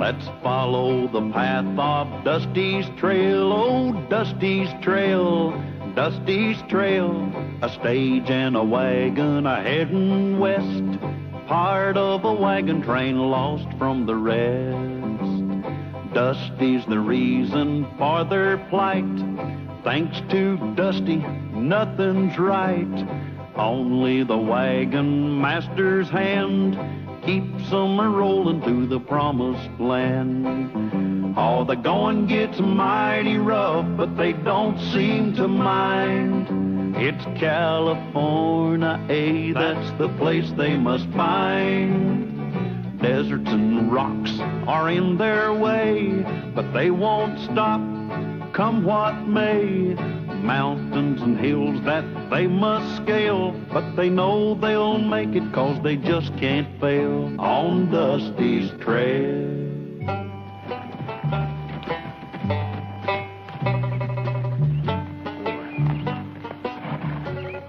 Let's follow the path of Dusty's trail, oh, Dusty's trail, Dusty's trail. A stage and a wagon a-heading west, part of a wagon train lost from the rest. Dusty's the reason for their plight. Thanks to Dusty, nothing's right. Only the wagon master's hand keeps them a-rolling to the promised land. Oh, the going gets mighty rough, but they don't seem to mind. It's California, that's the place they must find. Deserts and rocks are in their way, but they won't stop, come what may. Mountains and hills that they must scale, but they know they'll make it 'cause they just can't fail on Dusty's trail.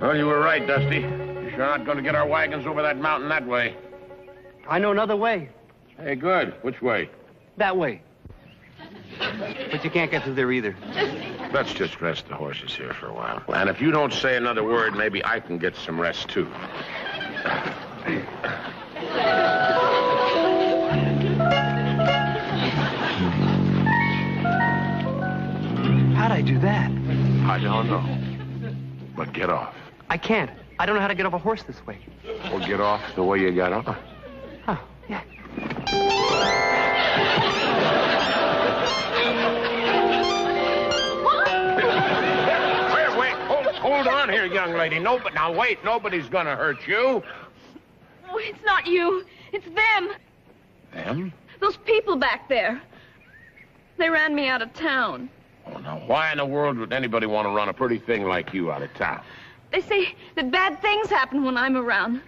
Well, you were right, Dusty. You're sure not going to get our wagons over that mountain that way. I know another way. Hey, good. Which way? That way. But you can't get through there either. Let's just rest the horses here for a while. And if you don't say another word, maybe I can get some rest, too. How'd I do that? I don't know. But get off. I can't. I don't know how to get off a horse this way. Or get off the way you got on. Oh, yeah. Hold on here, young lady. Now, wait. Nobody's gonna hurt you. Oh, it's not you. It's them. Them? Those people back there. They ran me out of town. Oh, now, why in the world would anybody want to run a pretty thing like you out of town? They say that bad things happen when I'm around.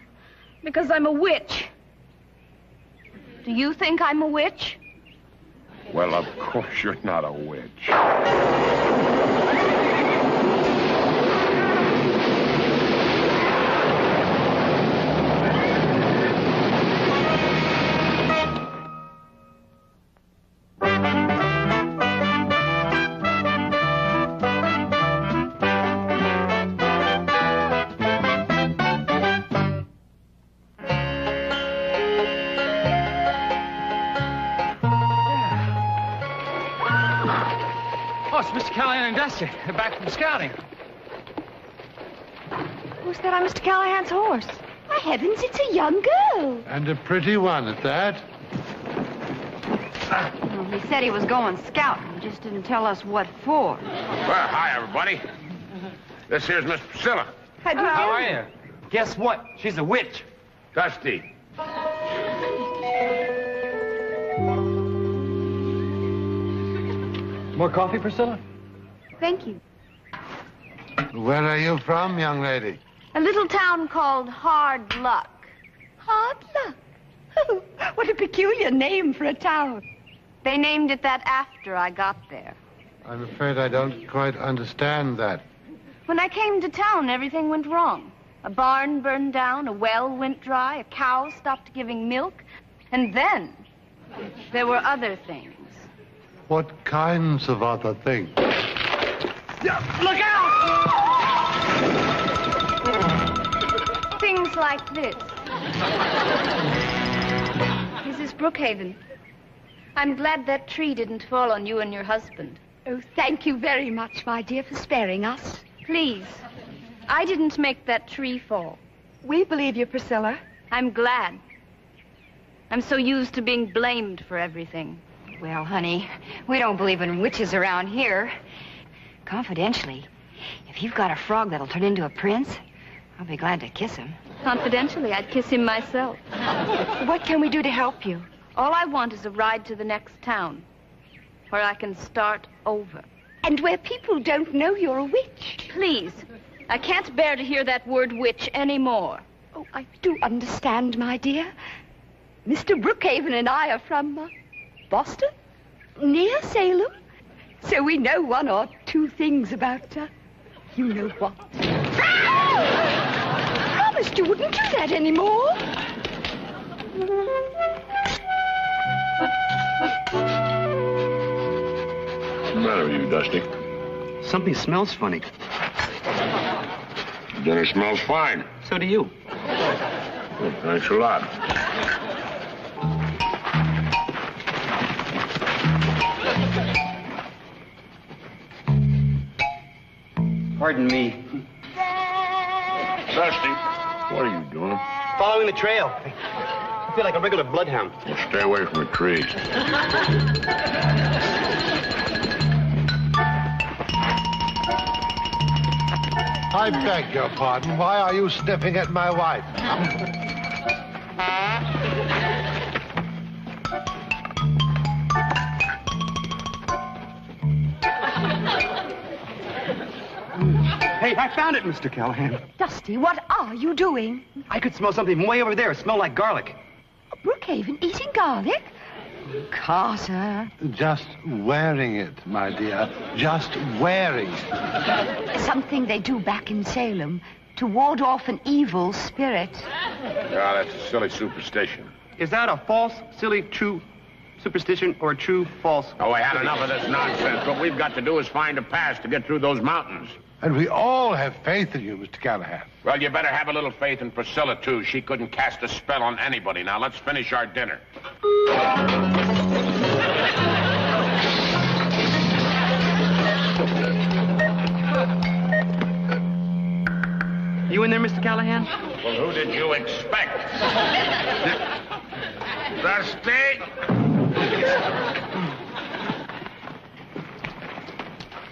Because I'm a witch. Do you think I'm a witch? Well, of course you're not a witch. Mr. Callahan and Dusty. They're back from scouting. Who's that on Mr. Callahan's horse? My heavens, it's a young girl. And a pretty one at that. Well, he said he was going scouting. He just didn't tell us what for. Well, hi, everybody. This here's Miss Priscilla. How are you? Guess what? She's a witch. Dusty. More coffee, Priscilla? Thank you. Where are you from, young lady? A little town called Hard Luck. Hard Luck? What a peculiar name for a town. They named it that after I got there. I'm afraid I don't quite understand that. When I came to town, everything went wrong. A barn burned down, a well went dry, a cow stopped giving milk, and then there were other things. What kinds of other things? Look out! Things like this. Mrs. Brookhaven, I'm glad that tree didn't fall on you and your husband. Oh, thank you very much, my dear, for sparing us. Please, I didn't make that tree fall. We believe you, Priscilla. I'm glad. I'm so used to being blamed for everything. Well, honey, we don't believe in witches around here. Confidentially, if you've got a frog that'll turn into a prince, I'll be glad to kiss him. Confidentially, I'd kiss him myself. What can we do to help you? All I want is a ride to the next town, where I can start over. And where people don't know you're a witch. Please, I can't bear to hear that word witch anymore. Oh, I do understand, my dear. Mr. Brookhaven and I are from Boston, near Salem. So we know one or two things about, you know what. I promised you wouldn't do that anymore. matter with you, Dusty? Something smells funny. Dinner smells fine. So do you. Well, thanks a lot. Pardon me. Dusty, what are you doing? Following the trail. I feel like a regular bloodhound. Well, stay away from the trees. I beg your pardon. Why are you sniffing at my wife? Hey, I found it, Mr. Callahan. Dusty, what are you doing? I could smell something way over there. It smelled like garlic. Brookhaven eating garlic? Carter. Just wearing it, my dear. Just wearing it. Something they do back in Salem to ward off an evil spirit. Yeah, that's a silly superstition. Is that a false, silly, true superstition or a true, false? Oh, I had enough of this nonsense. What we've got to do is find a pass to get through those mountains. And we all have faith in you, Mr. Callahan. Well, you better have a little faith in Priscilla, too. She couldn't cast a spell on anybody. Now, let's finish our dinner. You in there, Mr. Callahan? Well, who did you expect? Dusty?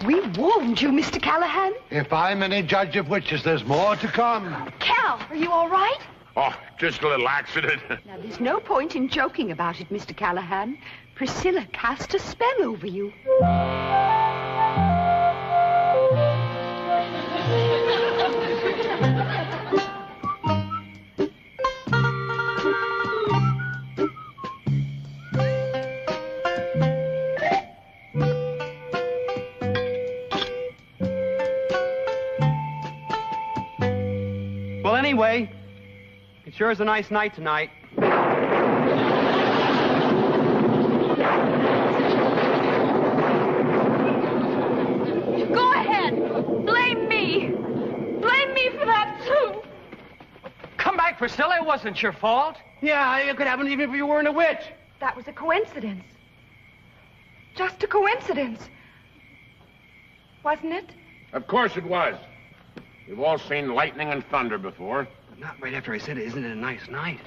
We warned you, Mr. Callahan. If I'm any judge of witches, there's more to come. Cal, are you all right? Oh, just a little accident. Now, there's no point in joking about it, Mr. Callahan. Priscilla cast a spell over you. Well, anyway, it sure is a nice night tonight. Go ahead. Blame me. Blame me for that, too. Come back, Priscilla. It wasn't your fault. Yeah, it could happen even if you weren't a witch. That was a coincidence. Just a coincidence. Wasn't it? Of course it was. We've all seen lightning and thunder before. But not right after I said, isn't it a nice night?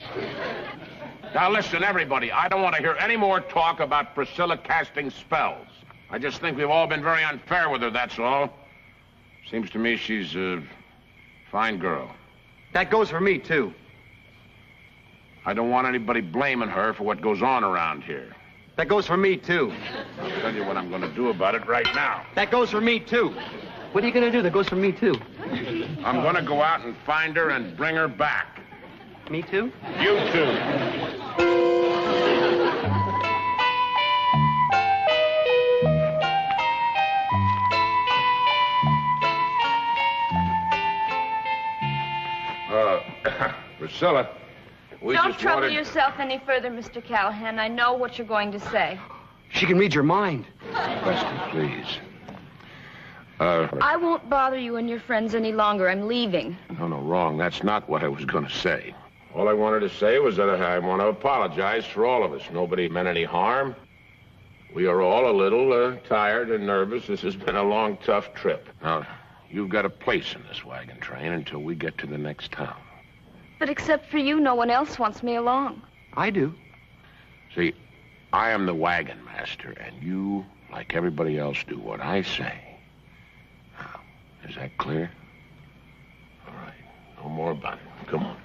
Now, listen, everybody. I don't want to hear any more talk about Priscilla casting spells. I just think we've all been very unfair with her, that's all. Seems to me she's a fine girl. That goes for me, too. I don't want anybody blaming her for what goes on around here. That goes for me, too. I'll tell you what I'm going to do about it right now. That goes for me, too. What are you going to do? That goes for me, too. I'm going to go out and find her and bring her back. Me, too? You too. Priscilla, we Don't just trouble wanted... yourself any further, Mr. Callahan. I know what you're going to say. She can read your mind. Dusty, please. I won't bother you and your friends any longer. I'm leaving. No, wrong. That's not what I was going to say. All I wanted to say was that I want to apologize for all of us. Nobody meant any harm. We are all a little tired and nervous. This has been a long, tough trip. Now, you've got a place in this wagon train until we get to the next town. But except for you, no one else wants me along. I do. See, I am the wagon master, and you, like everybody else, do what I say. Now, is that clear? All right. No more about it. Come on.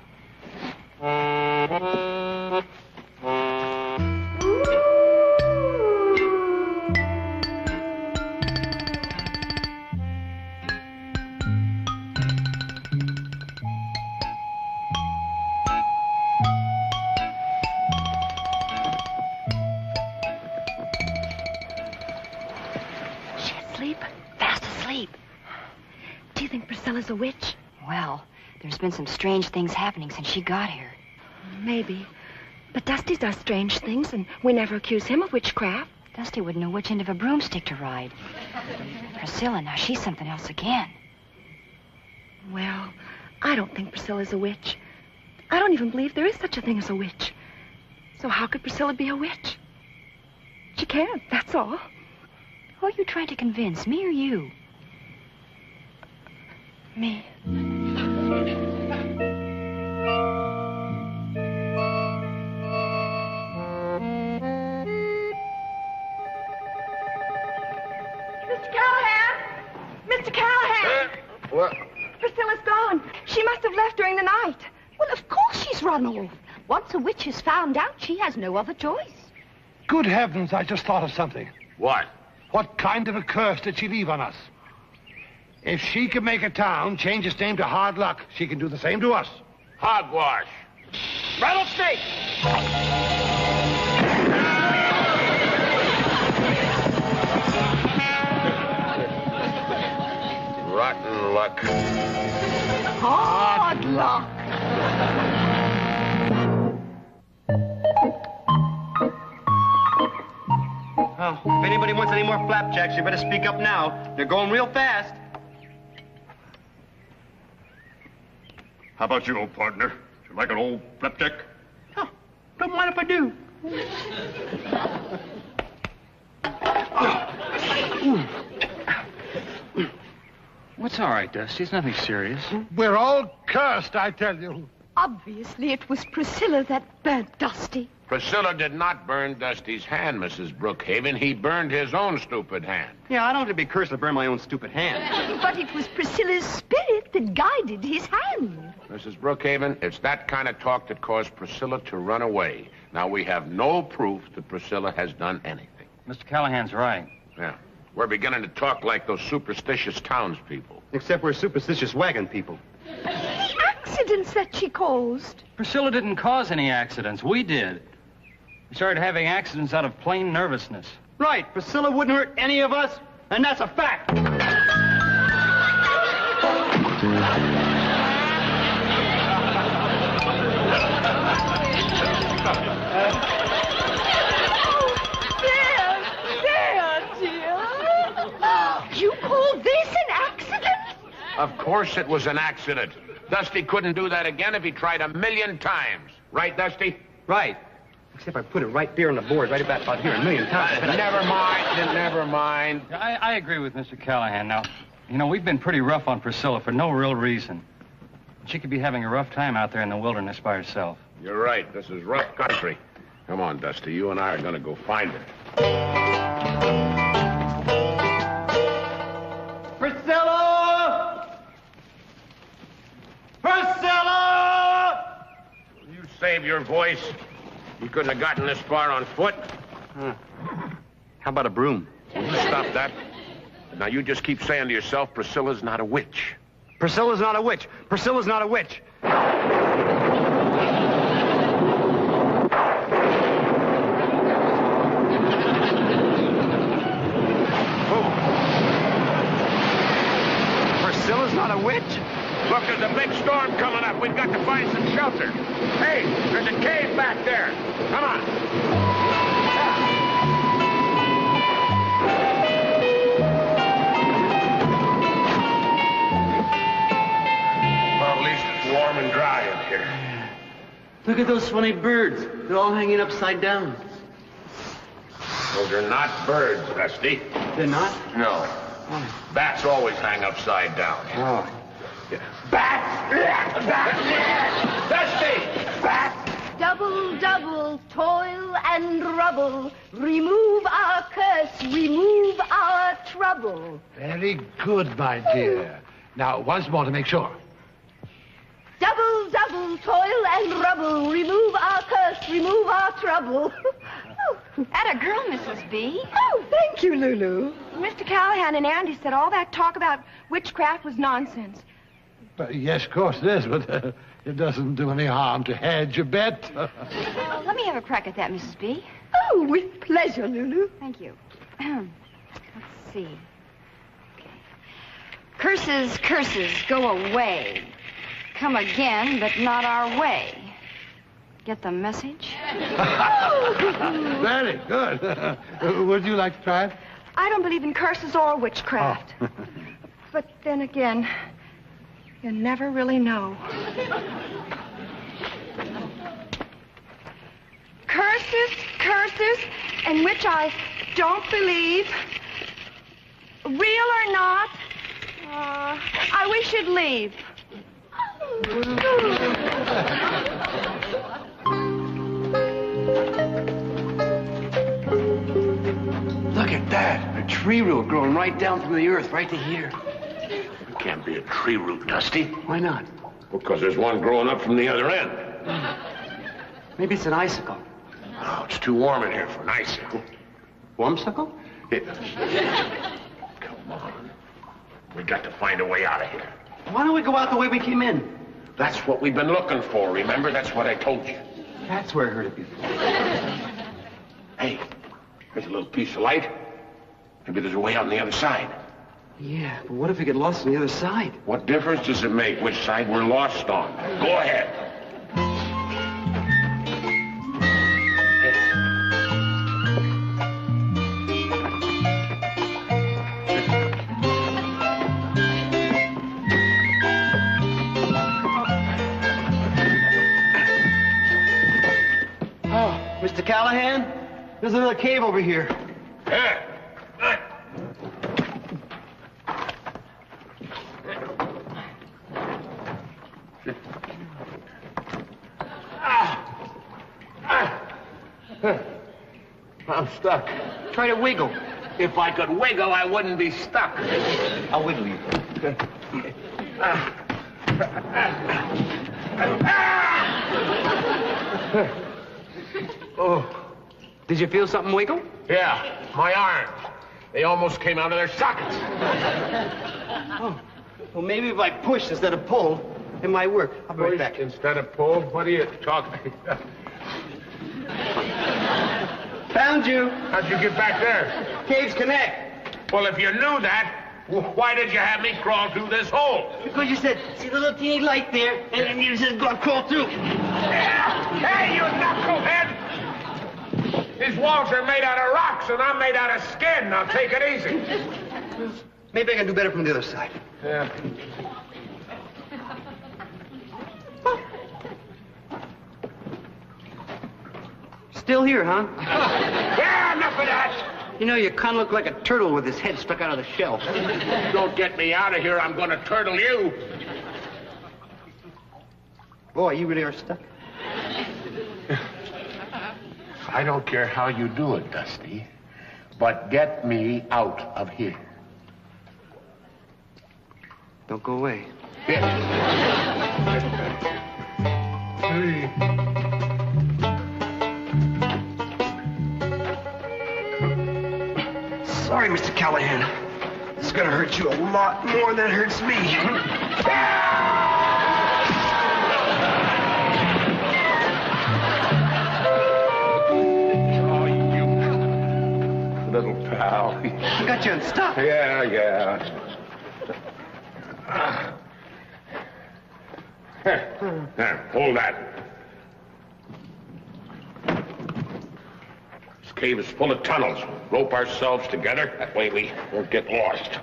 Priscilla's a witch? Well, there's been some strange things happening since she got here. Maybe. But Dusty does strange things, and we never accuse him of witchcraft. Dusty wouldn't know which end of a broomstick to ride. Priscilla, now she's something else again. Well, I don't think Priscilla's a witch. I don't even believe there is such a thing as a witch. So how could Priscilla be a witch? She can't, that's all. Who are you trying to convince, me or you? Me. Mr. Callahan! What? Priscilla's gone. She must have left during the night. Well, of course she's run off. Once a witch is found out, she has no other choice. Good heavens, I just thought of something. What? What kind of a curse did she leave on us? If she could make a town change its name to Hard Luck, she can do the same to us. Hogwash. Rattlesnake! Rotten luck. Hard luck. Oh, if anybody wants any more flapjacks, you better speak up now. They're going real fast. How about you, old partner? Do you like an old flapjack? Oh, don't mind if I do. What's all right, Dusty? It's nothing serious. We're all cursed, I tell you. Obviously, it was Priscilla that burnt Dusty. Priscilla did not burn Dusty's hand, Mrs. Brookhaven. He burned his own stupid hand. Yeah, I don't have to be cursed to burn my own stupid hand. But it was Priscilla's spirit that guided his hand. Mrs. Brookhaven, it's that kind of talk that caused Priscilla to run away. Now, we have no proof that Priscilla has done anything. Mr. Callahan's right. Yeah. We're beginning to talk like those superstitious townspeople. Except we're superstitious wagon people. The accidents that she caused. Priscilla didn't cause any accidents. We did. We started having accidents out of plain nervousness. Right, Priscilla wouldn't hurt any of us, and that's a fact. You call this an accident? Of course it was an accident. Dusty couldn't do that again if he tried 1,000,000 times. Right, Dusty? Right. Except I put it right there on the board, right about here, 1,000,000 times. Never mind, never mind. I agree with Mr. Callahan. Now, you know, we've been pretty rough on Priscilla for no real reason. She could be having a rough time out there in the wilderness by herself. You're right. This is rough country. Come on, Dusty. You and I are going to go find her. Priscilla! Priscilla! Will you save your voice? You couldn't have gotten this far on foot. How about a broom? Will you stop that? Now, you just keep saying to yourself, Priscilla's not a witch. Priscilla's not a witch. Priscilla's not a witch. Priscilla's not a witch? Look, there's a big storm coming up. We've got to find some shelter. Hey, there's a cave back there. Come on. Well, at least it's warm and dry up here. Look at those funny birds. They're all hanging upside down. Those are not birds, Dusty. They're not? No. Bats always hang upside down. Oh. Bats! Bats! Dusty! Bats! Double, double, toil and rubble. Remove our curse, remove our trouble. Very good, my dear. Now, once more to make sure. Double, double, toil and rubble. Remove our curse, remove our trouble. Atta girl, Mrs. B. Oh, thank you, Lulu. Mr. Callahan and Andy said all that talk about witchcraft was nonsense. Yes, of course it is, but it doesn't do any harm to hedge a bet. Let me have a crack at that, Mrs. B. Oh, with pleasure, Lulu. Thank you. Let's see. Okay. Curses, curses, go away. Come again, but not our way. Get the message? Very good. Would you like to try it? I don't believe in curses or witchcraft. Oh. But then again, you never really know. Curses, in which I don't believe, real or not, I wish you'd leave. Look at that. A tree root growing right down from the earth, right to here. It can't be a tree root, Dusty. Why not? Because there's one growing up from the other end. Maybe it's an icicle. Oh, it's too warm in here for an icicle. Wormsicle? Come on. We got to find a way out of here. Why don't we go out the way we came in? That's what we've been looking for, remember? That's what I told you. That's where I heard it before. Hey, there's a little piece of light. Maybe there's a way out on the other side. Yeah, but what if we get lost on the other side? What difference does it make which side we're lost on? Go ahead. Mr. Callahan, there's another cave over here. Yeah. I'm stuck. Try to wiggle. If I could wiggle, I wouldn't be stuck. I'll wiggle you. Oh. Did you feel something wiggle? Yeah, my arms. They almost came out of their sockets. Oh. Well, maybe if I push instead of pull, it might work. I'll be right back. Instead of pull? What are you talking about? Found you. How'd you get back there? Caves connect. Well, if you knew that, why did you have me crawl through this hole? Because you said, see the little teeny light there, and you said, go crawl through. Hey, you knucklehead! These walls are made out of rocks, and I'm made out of skin. Now, take it easy. Maybe I can do better from the other side. Yeah. Still here, huh? Yeah, enough of that! You know, you kind of look like a turtle with his head stuck out of the shell. Don't get me out of here. I'm going to turtle you. Boy, you really are stuck. I don't care how you do it, Dusty, but get me out of here. Don't go away. Sorry, Mr. Callahan. This is gonna hurt you a lot more than it hurts me. Oh, you little pal. I got you unstuck. Yeah. There, hold that. This cave is full of tunnels. Rope ourselves together. That way we won't get lost.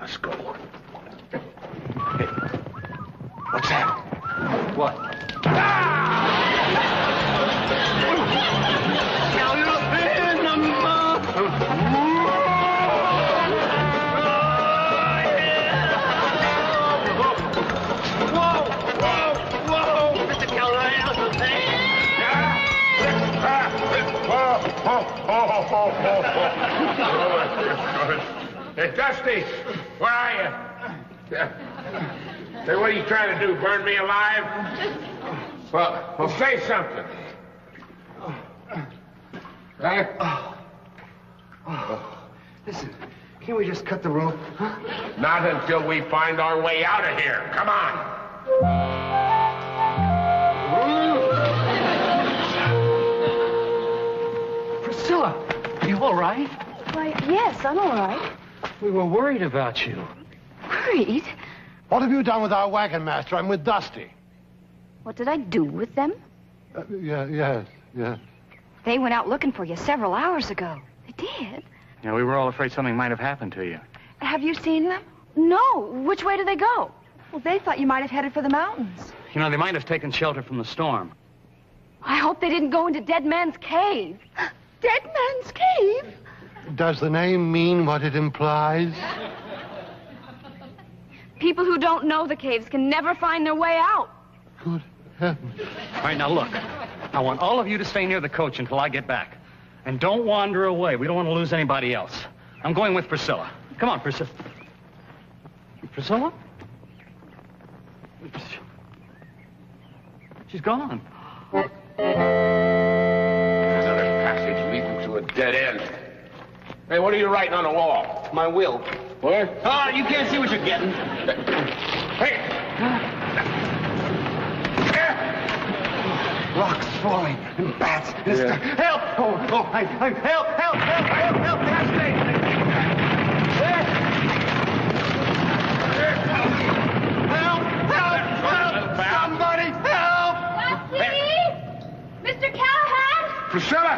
Let's go. Hey, what's that? What? Hey, Dusty, where are you? Hey, what are you trying to do, burn me alive? Well, say something. Huh? Listen, can't we just cut the rope? Huh? Not until we find our way out of here. Come on. Priscilla, you all right? Why, yes, I'm all right. We were worried about you. Worried? What have you done with our wagon master? I'm with Dusty. What did I do with them? Yes. They went out looking for you several hours ago. They did? Yeah, we were all afraid something might have happened to you. Have you seen them? No. Which way did they go? Well, they thought you might have headed for the mountains. You know, they might have taken shelter from the storm. I hope they didn't go into Dead Man's Cave. Dead Man's Cave? Does the name mean what it implies? People who don't know the caves can never find their way out. Good heavens. All right, now look. I want all of you to stay near the coach until I get back. And don't wander away. We don't want to lose anybody else. I'm going with Priscilla. Come on, Priscilla. Priscilla? She's gone. Another passage leading to a dead end. Hey, what are you writing on the wall? My will. What? Oh, you can't see what you're getting. Hey! Rocks falling and bats. Yeah. Help! Help! Help! Somebody help! Mr. Callahan! Priscilla!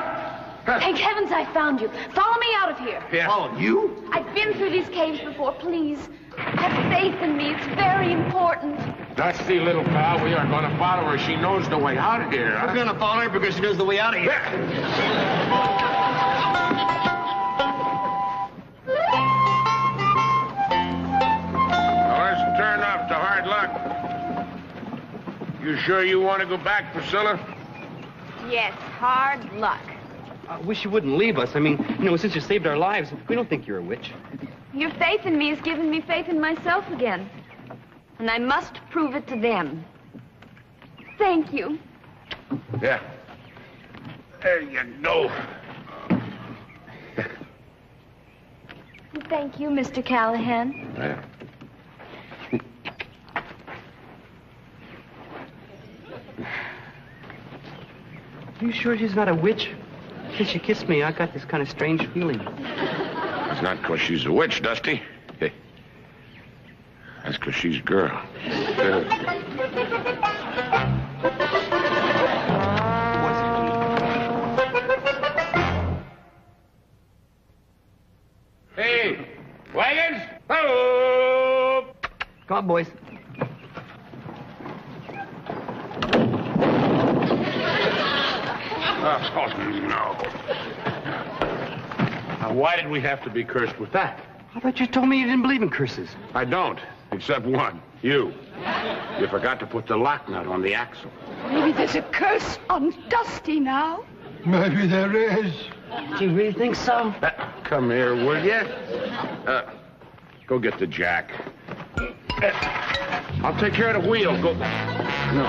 Thank heavens I found you. Follow me out of here. Yeah. Oh, you? I've been through these caves before. Please, have faith in me. It's very important. Dusty little pal, we are going to follow her. She knows the way out of here. We're going to follow her because she knows the way out of here. Let's turn off to hard luck. You sure you want to go back, Priscilla? Yes, hard luck. I wish you wouldn't leave us. I mean, since you saved our lives, we don't think you're a witch. Your faith in me has given me faith in myself again. And I must prove it to them. Thank you. Yeah. There you go. Thank you, Mr. Callahan. Yeah. You sure she's not a witch? Since she kissed me, I got this kind of strange feeling. It's not because she's a witch, Dusty. Hey. That's because she's a girl. Hey, wagons! Hello! Come on, boys. Oh, no. Now, why did we have to be cursed with that? I thought you told me you didn't believe in curses. I don't, except one. You. You forgot to put the lock nut on the axle. Maybe there's a curse on Dusty now. Maybe there is. Do you really think so? Come here, will you? Go get the jack. I'll take care of the wheel. Go. No.